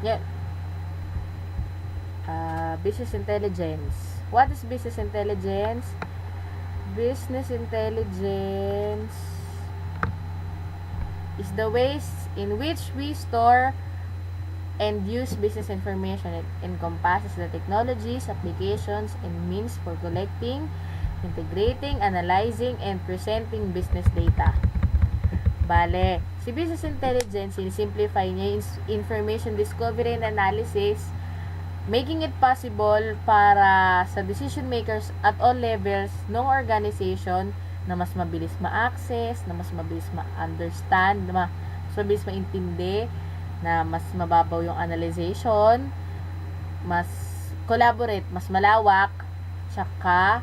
Yan. Business intelligence. What is business intelligence? Business intelligence is the ways in which we store and use business information. It encompasses the technologies, applications, and means for collecting, integrating, analyzing, and presenting business data. Bale, si business intelligence, simplify niya yung information discovery and analysis, making it possible para sa decision makers at all levels ng organization na mas mabilis ma-access, na mas mabilis ma-understand, na mas mabilis ma-intindi, na mas mababaw yung analyzation, mas collaborate, mas malawak, tsaka,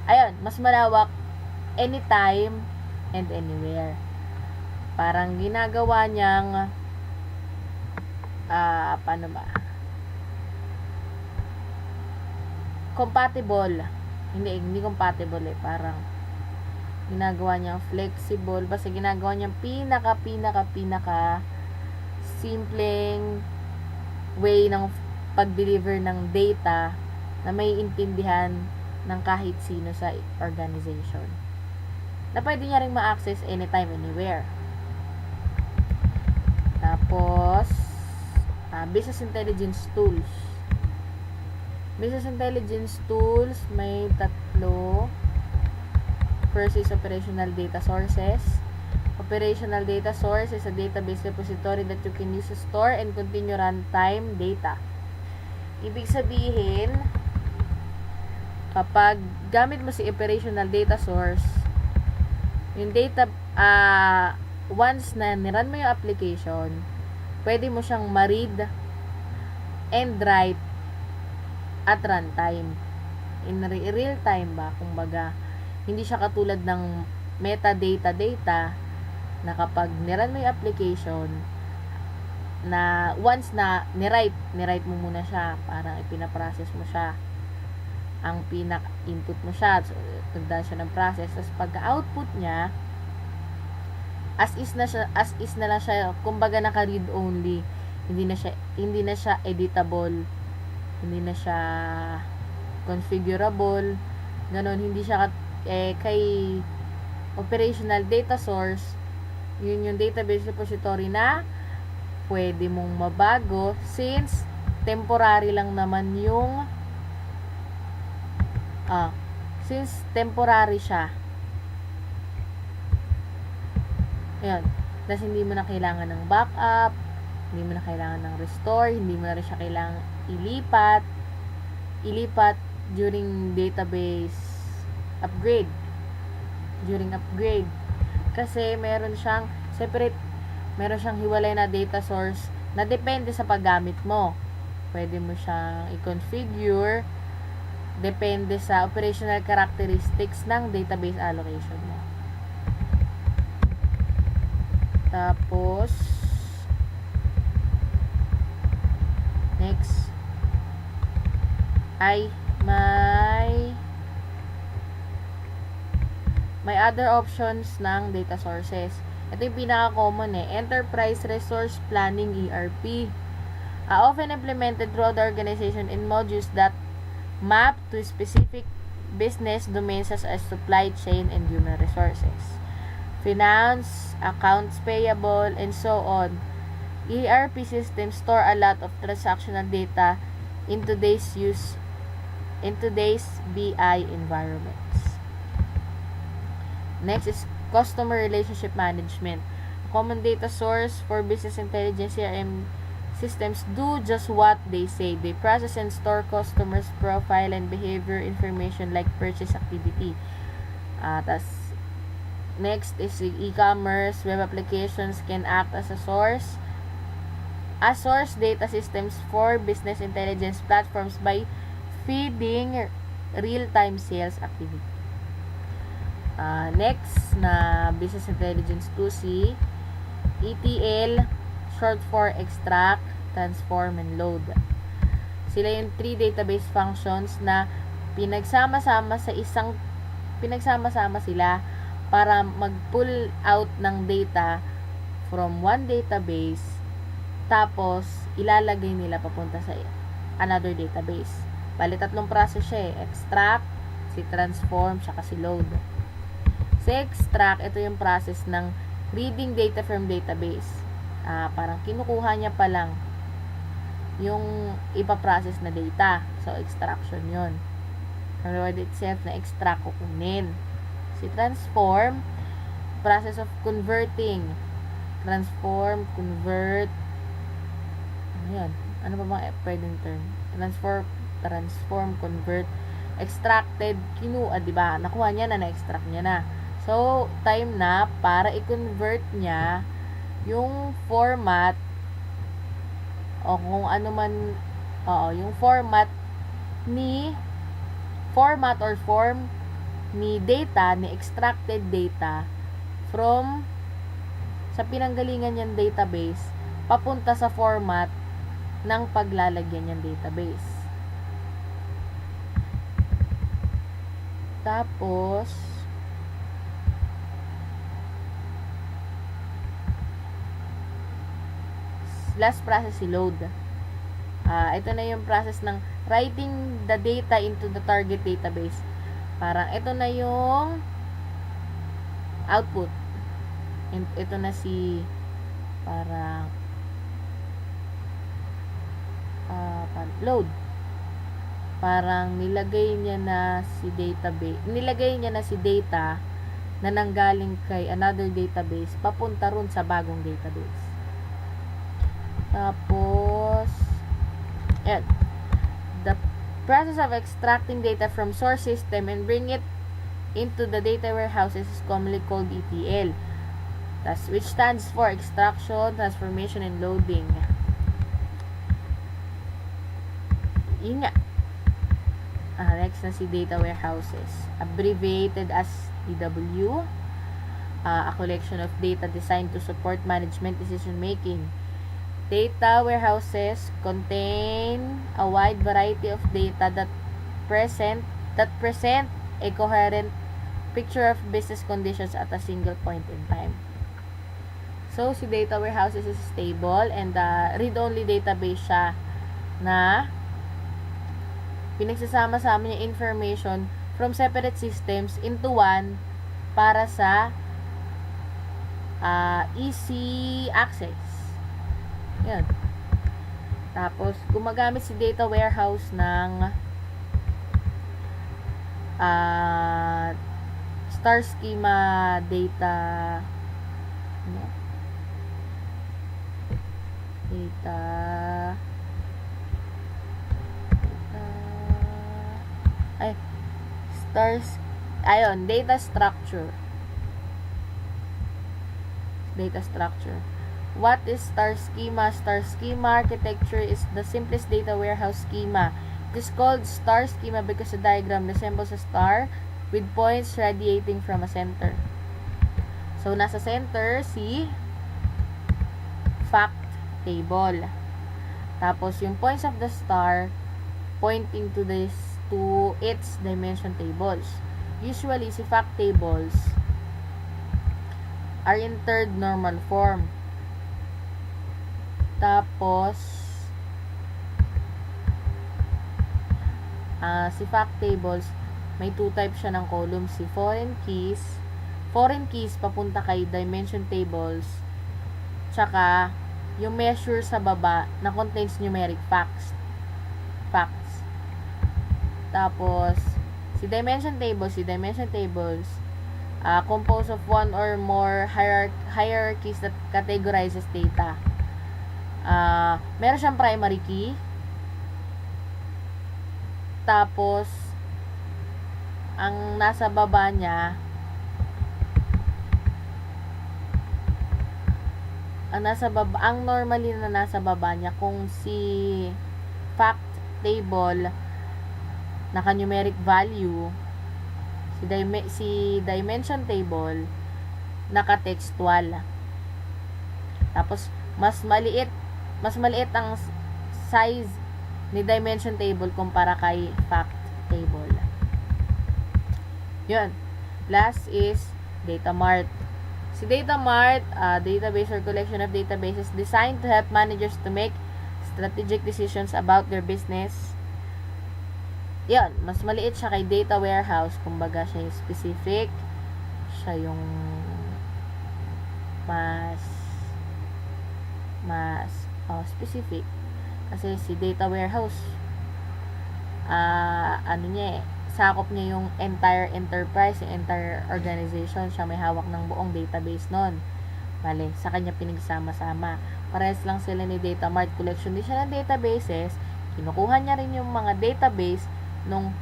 ayun, mas malawak anytime and anywhere. Parang ginagawa niyang, paano ba? Compatible. Hindi compatible eh. Parang, ginagawa niyang flexible. Basta ginagawa niyang pinaka simpleng way ng pag-deliver ng data na may intindihan ng kahit sino sa organization. Na pwede niya rin ma-access anytime, anywhere. Tapos, business intelligence tools. Business intelligence tools, may 3. First is operational data sources. Operational data source is a database repository that you can use to store and continue runtime data. Ibig sabihin, kapag gamit mo si operational data source, yung data, once na niran mo yung application, pwede mo siyang ma-read and write at runtime. In real time ba, kumbaga, hindi siya katulad ng metadata data na kapag niran mo yung application, na once na ni-write mo muna siya, parang ipinaprocess mo siya, ang input mo siya, so, nagdaan siya ng process, tapos pagka-output niya, as is na lang siya, kumbaga naka-read only, hindi na siya editable, hindi na siya configurable, ganon, hindi siya kay operational data source, yun yung database repository na pwede mong mabago since temporary lang naman yung since temporary siya. Ayun. Tapos hindi mo na kailangan ng backup, hindi mo na kailangan ng restore, hindi mo na rin siya kailangan ilipat during database upgrade. Kasi meron siyang hiwalay na data source na depende sa paggamit mo. Pwede mo siyang i-configure depende sa operational characteristics ng database allocation mo. Tapos, next, ay may other options ng data sources. Ito yung pinaka-common Enterprise Resource Planning, ERP. Often implemented throughout the organization in modules that map to specific business domains such as supply chain and human resources, finance, accounts payable, and so on. ERP systems store a lot of transactional data in today's BI environments. Next is customer relationship management. A common data source for business intelligence CRM systems do just what they say. They process and store customers' profile and behavior information like purchase activity. Next is e-commerce. Web applications can act as a source data systems for business intelligence platforms by feeding real-time sales activity. Next na business intelligence 2C, ETL, short for extract, transform, and load. Sila yung 3 database functions na pinagsama-sama sila para mag-pull out ng data from one database, tapos ilalagay nila papunta sa another database. Bali, tatlong process siya extract, si transform, saka si load. Si extract, ito yung process ng reading data from database. Parang kinukuha niya pa lang yung ipaprocess na data. So, extraction yun. From the word itself na extract, kukunin. Si transform, process of converting. Transform, convert. Ano yan? Ano pa bang pwedeng term? Transform, convert. Extracted, kinuha, diba? Nakuha niya na, na-extract niya na. So, time na para i-convert niya yung format o kung ano man, yung format or form ni data, ni extracted data from sa pinanggalingan niyang database papunta sa format ng paglalagyan niyang database. Tapos, last process si load. Ito na yung process ng writing the data into the target database. Parang ito na yung output. Ito na si parang load. Parang nilagay niya na si data na nanggaling kay another database papunta ron sa bagong database. Tapos, the process of extracting data from source system and bring it into the data warehouses is commonly called ETL. Which stands for extraction, transformation, and loading. Yun nga. Next na si data warehouses. Abbreviated as DW. A collection of data designed to support management decision making. Data warehouses contain a wide variety of data that present a coherent picture of business conditions at a single point in time. So, si data warehouses is stable and read-only database siya na pinagsasama-sama niya information from separate systems into one para sa easy access. Yan. Tapos, gumagamit si data warehouse ng star schema data data structure. What is star schema? Star schema architecture is the simplest data warehouse schema. It is called star schema because the diagram resembles a star with points radiating from a center. So, nasa center si fact table. Tapos, yung points of the star pointing to its dimension tables. Usually, si fact tables are in third normal form. Tapos, si fact tables, may two types siya ng columns. Si foreign keys papunta kay dimension tables, tsaka yung measure sa baba na contains numeric facts. Tapos, si dimension tables composed of one or more hierarchies that categorizes data. Meron siyang primary key. Tapos, ang nasa baba niya, ang normally na nasa baba niya, kung si fact table naka-numeric value, si dimension table naka-textual. Tapos, mas maliit ang size ni dimension table kumpara kay fact table. Yun. Last is data mart. Si data mart, database or collection of databases designed to help managers to make strategic decisions about their business. Yan, mas maliit siya kay data warehouse. Kumbaga, siya yung specific. Siya yung mas specific. Kasi si data warehouse, sakop niya yung entire enterprise, yung entire organization. Siya may hawak ng buong database nun. Bale, sa kanya pinagsama-sama. Parehas lang sila ni Data Mart. Collection din siya ng databases. Kinukuha niya rin yung mga database nung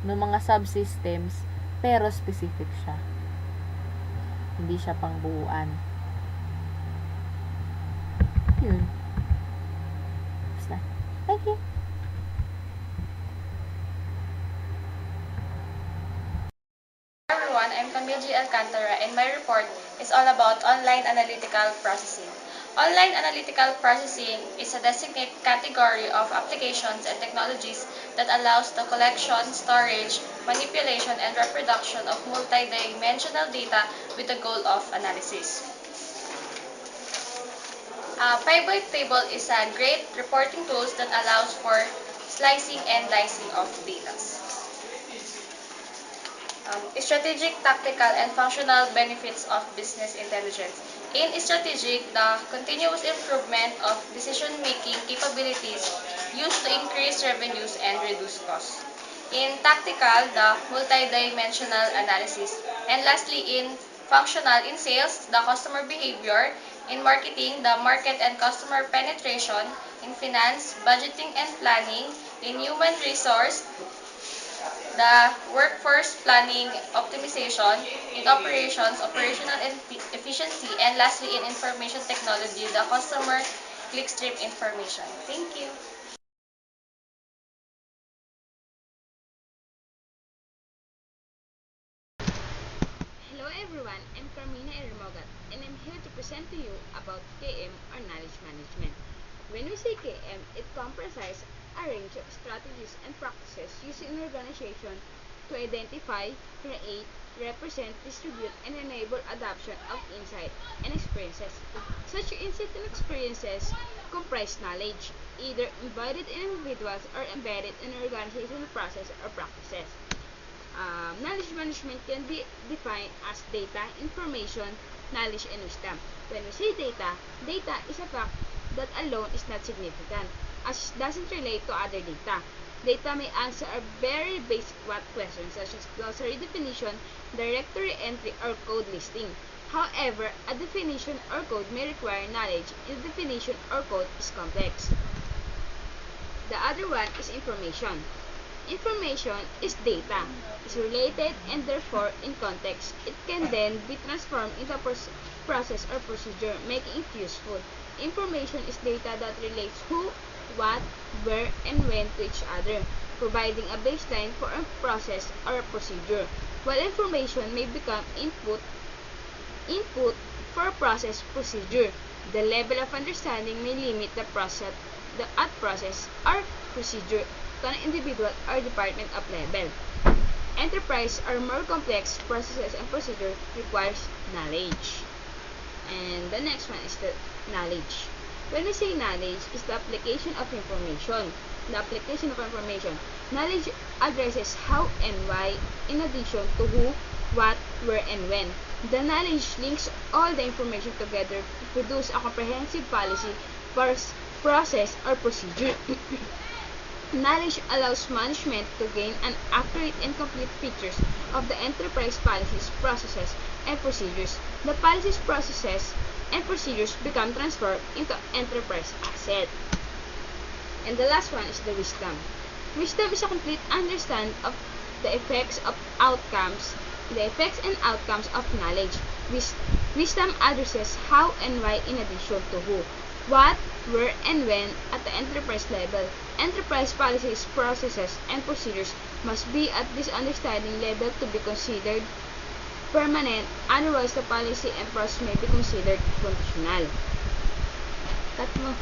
mga subsystems, pero specific siya. Hindi siya pangbuuan. Yun. Basta. Thank you. Everyone, I'm Camille G. Alcantara and my report is all about online analytical processing. Online analytical processing is a designated category of applications and technologies that allows the collection, storage, manipulation, and reproduction of multidimensional data with the goal of analysis. Pivot table is a great reporting tool that allows for slicing and dicing of data. Strategic, tactical, and functional benefits of business intelligence. In strategic, the continuous improvement of decision-making capabilities used to increase revenues and reduce costs. In tactical, the multidimensional analysis. And lastly, in functional, in sales, the customer behavior. In marketing, the market and customer penetration. In finance, budgeting and planning. In human resource, the workforce planning optimization, in operations, operational efficiency, and lastly, in information technology, the customer clickstream information. Thank you. Hello everyone, I'm Carmina Ermogat and I'm here to present to you about KM or Knowledge Management. When we say KM, it comprises a range of strategies and practices used in an organization to identify, create, represent, distribute, and enable adoption of insight and experiences. Such insight and experiences comprise knowledge, either embodied in individuals or embedded in an organizational process or practices. Knowledge management can be defined as data, information, knowledge, and wisdom. When we say data, data is a fact that alone is not significant, as it doesn't relate to other data. Data may answer a very basic questions such as glossary definition, directory entry, or code listing. However, a definition or code may require knowledge, and the definition or code is complex. The other one is information. Information is data, is related, and therefore in context. It can then be transformed into a process or procedure, making it useful. Information is data that relates who, what, where, and when to each other, providing a baseline for a process or a procedure. While information may become input for a process procedure, the level of understanding may limit the process or procedure to an individual or department of level. Enterprise or more complex processes and procedure requires knowledge. And the next one is the knowledge. When we say knowledge, is the application of information. The application of information. Knowledge addresses how and why in addition to who, what, where, and when. The knowledge links all the information together to produce a comprehensive policy, process, or procedure. Knowledge allows management to gain an accurate and complete pictures of the enterprise policies, processes, and procedures. The policies, processes, and procedures become transformed into enterprise asset. And the last one is the wisdom. Wisdom is a complete understanding of the effects and outcomes of knowledge. Wisdom addresses how and why in addition to who, what, where, and when at the enterprise level. Enterprise policies, processes, and procedures must be at this understanding level to be considered permanent, otherwise the policy and process may be considered conditional. Cut mo.